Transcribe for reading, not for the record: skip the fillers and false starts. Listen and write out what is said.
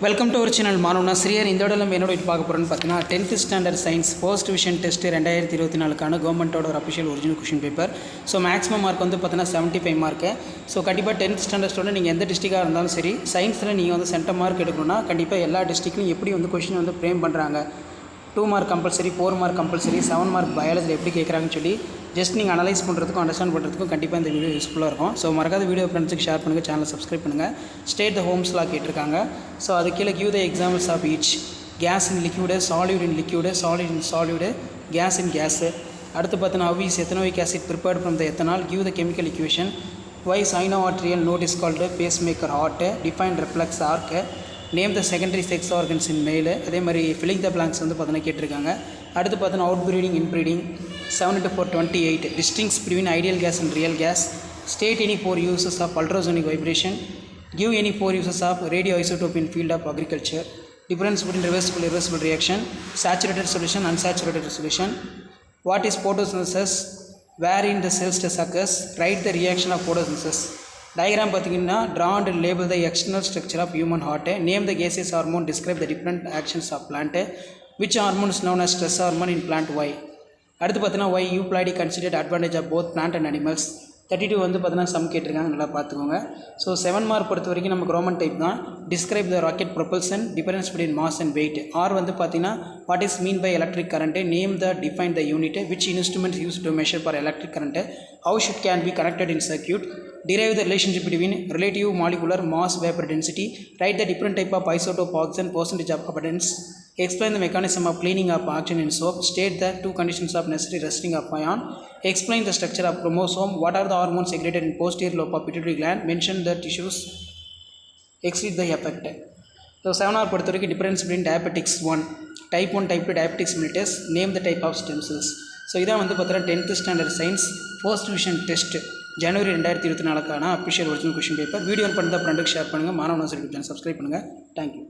Welcome to our channel மாணவனா ஸ்ரீயர். இந்த இடத்துல நம்ம என்னோட பார்க்க போகிறோன்னு பார்த்தீங்கன்னா 10th standard science first division test 2024க்கான கவர்மெண்ட்டோட ஒரு official original question paper. So maximum mark வந்து பார்த்தீங்கன்னா 75 மார்க்கு. ஸோ கண்டிப்பாக 10th ஸ்டாண்டர்ட் ஸ்டூடெண்ட் நீங்கள் எந்த டிஸ்ட்ரிக்டாக இருந்தாலும் சரி, சயின்ஸில் நீங்கள் வந்து சென்டர் மார்க் எடுக்கணும்னா கண்டிப்பாக எல்லா டிஸ்ட்ரிக்ட்லையும் எப்படி வந்து கொஷின் வந்து ஃப்ரேம் பண்ணுறாங்க, 2 mark compulsory, 4 mark compulsory, 7 mark பயாலஜியில் எப்படி கேட்குறாங்கன்னு சொல்லி ஜஸ்ட் நீங்கள் அனலைஸ் பண்ணுறதுக்கும் அண்டர்ஸ்டாண்ட் பண்ணுறதுக்கும் கண்டிப்பாக இந்த வீடியோ யூஸ்ஃபுல்லாக இருக்கும். ஸோ மறக்காத வீடியோ ஃப்ரெண்ட்ஸுக்கு ஷேர் பண்ணுங்கள், சேனலை சப்ஸ்கிரைப் பண்ணுங்கள். ஸ்டேட் த ஹோம்ஸ்லாம் கேட்டிருக்காங்க. ஸோ அது கீழே give the examples of each gas in liquid, solid in liquid, solid in solid, gas in gas. அடுத்து பார்த்தீங்கன்னா how is ethanoic acid prepared from the ethanol, give the chemical equation, why cyanoatrial node is called pacemaker heart, define reflex arc, name the secondary sex organs இன் மேலு. அதே மாதிரி filling the blanks வந்து பார்த்தீங்கன்னா கேட்டிருக்காங்க. அடுத்து பார்த்தீங்கன்னா out breeding, in breeding, 7-4-28, distinguish between ideal gas and real gas, state any 4 uses of ultrasonic vibration, give any 4 uses of radio isotope in field of agriculture, difference between reversible irreversible reaction, saturated solution, unsaturated solution, what is photosynthesis, where in the cells does occurs, write the reaction of photosynthesis. Diagram பார்த்தீங்கன்னா draw and label the external structure of human heart, name the gaseous hormone, describe the different actions of plant, which hormone is known as stress hormone in plant, why. அடுத்து பார்த்தீங்கன்னா why euploidy considered advantage of both plant and animals. 32 வந்து பார்த்தீங்கன்னா some கேட்டிருக்காங்க, நல்லா பார்த்துக்கோங்க. So 7 mark பொறுத்த வரைக்கும் நமக்கு ரோமன் டைப் தான். Describe the rocket propulsion, difference between mass and weight. Or வந்து பார்த்தீங்கன்னா what is mean by electric current, name the define the unit, which instruments use to measure for electric current, how shunt can be connected in circuit, derive the relationship between relative molecular mass vapor density, write the different type of isotope oxygen, percentage of abundance, explain the mechanism of cleaning up oxygen in soap, state the 2 conditions of necessary resting of ion, explain the structure of chromosome, what are the hormones secreted in posterior lobe of pituitary gland, mention the tissues, excrete the effect. So 7 hour பொறுத்த வரைக்கும் difference between diabetics 1, type 1, type 2 diabetics mellitus, name the type of stem cells. So இதான் வந்து பார்த்தீங்கன்னா 10th standard science first division test January 2024க்கான official original question paper. Video பண்ணி தான் ஃப்ரெண்டுக்கு share பண்ணுங்கள். மாணவன் யூடியூப் சேனல் சப்ஸ்கிரைப் பண்ணுங்கள். தேங்க்யூ.